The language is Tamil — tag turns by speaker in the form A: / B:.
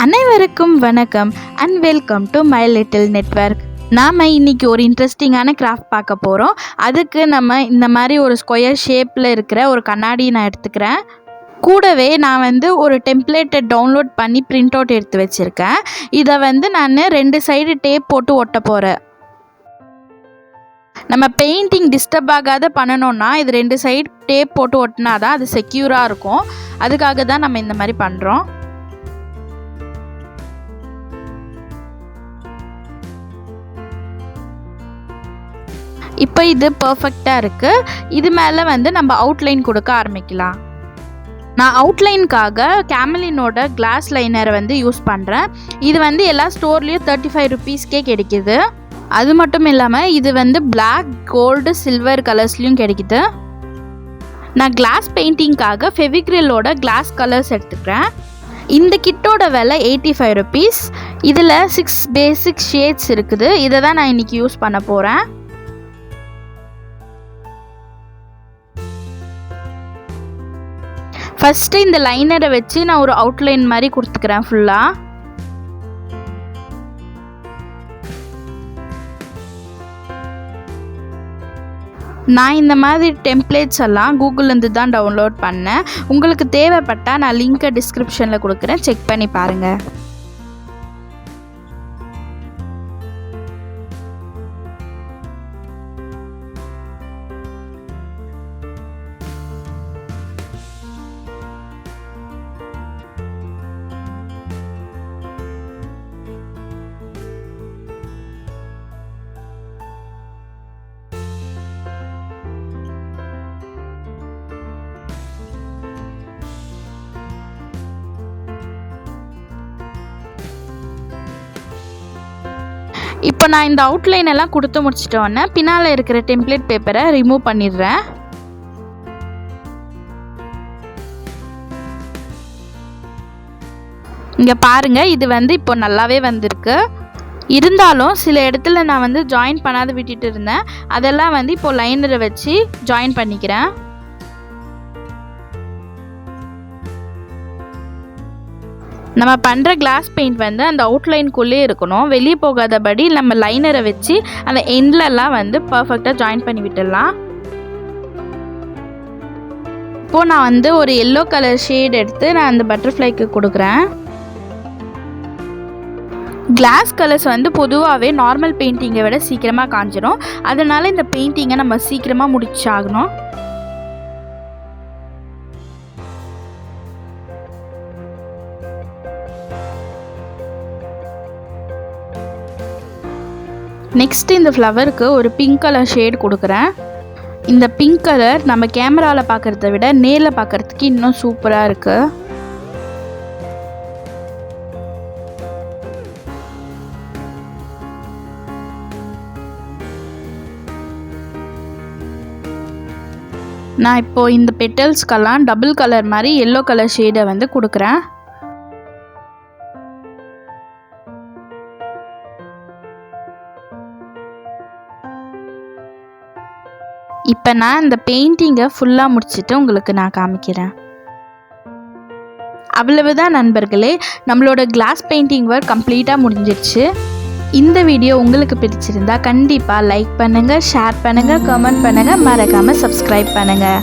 A: அனைவருக்கும் வணக்கம் and welcome to my little network. நாம் இன்றைக்கி ஒரு இன்ட்ரெஸ்டிங்கான கிராஃப்ட் பார்க்க போகிறோம். அதுக்கு நம்ம இந்த மாதிரி ஒரு ஸ்கொயர் ஷேப்பில் இருக்கிற ஒரு கண்ணாடி நான் எடுத்துக்கிறேன். கூடவே நான் ஒரு டெம்ப்ளேட்டை டவுன்லோட் பண்ணி பிரிண்ட் அவுட் எடுத்து வச்சுருக்கேன். இதை நான் 2 சைடு டேப் போட்டு ஒட்ட போகிறேன். நம்ம பெயிண்டிங் டிஸ்டர்ப் ஆகாத பண்ணணுன்னா இது 2 சைடு டேப் போட்டு ஒட்டினா தான் அது செக்யூராக இருக்கும். அதுக்காக தான் நம்ம இந்த மாதிரி பண்ணுறோம். இப்போ இது பர்ஃபெக்டாக இருக்குது. இது மேலே நம்ம அவுட்லைன் கொடுக்க ஆரம்பிக்கலாம். நான் அவுட்லைனுக்காக கேமலினோட கிளாஸ் லைனரை யூஸ் பண்ணுறேன். இது எல்லா ஸ்டோர்லேயும் 35 ருபீஸ்க்கே கிடைக்கிது. அது மட்டும் இல்லாமல் இது பிளாக், கோல்டு, சில்வர் கலர்ஸ்லேயும் கிடைக்கிது. நான் கிளாஸ் பெயிண்டிங்காக ஃபெவிக்ரிலோட கிளாஸ் கலர்ஸ் எடுத்துக்கிறேன். இந்த கிட்டோட விலை 85 ருபீஸ். இதில் 6 பேசிக் ஷேட்ஸ் இருக்குது. இதை தான் நான் இன்றைக்கி யூஸ் பண்ண போகிறேன். ஃபஸ்ட்டு இந்த லைனரை வச்சு நான் ஒரு அவுட்லைன் மாதிரி கொடுத்துக்கிறேன் ஃபுல்லாக. நான் இந்த மாதிரி டெம்ப்ளேட்ஸ் எல்லாம் கூகுள்லேருந்து தான் டவுன்லோட் பண்ணேன். உங்களுக்கு தேவைப்பட்டால் நான் லிங்க்கை டிஸ்கிரிப்ஷனில் கொடுக்குறேன், செக் பண்ணி பாருங்கள். இப்போ நான் இந்த அவுட்லைன் எல்லாம் கொடுத்து முடிச்சிட்டோன்னே பின்னால் இருக்கிற டெம்ப்ளேட் பேப்பரை ரிமூவ் பண்ணிடுறேன். இங்கே பாருங்கள், இது இப்போ நல்லாவே வந்திருக்கு. இருந்தாலும் சில இடத்துல நான் ஜாயின் பண்ணாத விட்டுட்டு இருந்தேன். அதெல்லாம் இப்போ லைனரை வச்சு ஜாயின் பண்ணிக்கிறேன். நம்ம பண்ணுற கிளாஸ் பெயிண்ட் அந்த அவுட்லைனுக்குள்ளே இருக்கணும், வெளியே போகாதபடி நம்ம லைனரை வச்சு அந்த எண்ட்லலாம் பர்ஃபெக்டாக ஜாயின் பண்ணி விட்டுடலாம். இப்போது நான் ஒரு எல்லோ கலர் ஷேட் எடுத்து நான் அந்த பட்டர்ஃப்ளைக்கு கொடுக்குறேன். கிளாஸ் கலர்ஸ் பொதுவாகவே நார்மல் பெயிண்டிங்கை விட சீக்கிரமாக காஞ்சிடும். அதனால் இந்த பெயிண்டிங்கை நம்ம சீக்கிரமாக முடிச்சாகணும். நெக்ஸ்ட்டு இந்த ஃப்ளவருக்கு ஒரு பிங்க் கலர் ஷேட் கொடுக்குறேன். இந்த பிங்க் கலர் நம்ம கேமராவில் பார்க்குறத விட நேரில் பார்க்குறதுக்கு இன்னும் சூப்பராக இருக்குது. நான் இப்போது இந்த பெட்டல்ஸ்க்கெல்லாம் டபுள் கலர் மாதிரி எல்லோ கலர் ஷேடை கொடுக்குறேன். இப்போ நான் இந்த பெயிண்டிங்கை ஃபுல்லாக முடிச்சுட்டு உங்களுக்கு நான் காமிக்கிறேன். அவ்வளவுதான் நண்பர்களே, நம்மளோட கிளாஸ் பெயிண்டிங் ஒர்க் கம்ப்ளீட்டாக முடிஞ்சிடுச்சு. இந்த வீடியோ உங்களுக்கு பிடிச்சிருந்தா கண்டிப்பாக லைக் பண்ணுங்கள், ஷேர் பண்ணுங்கள், கமெண்ட் பண்ணுங்கள், மறக்காமல் சப்ஸ்கிரைப் பண்ணுங்கள்.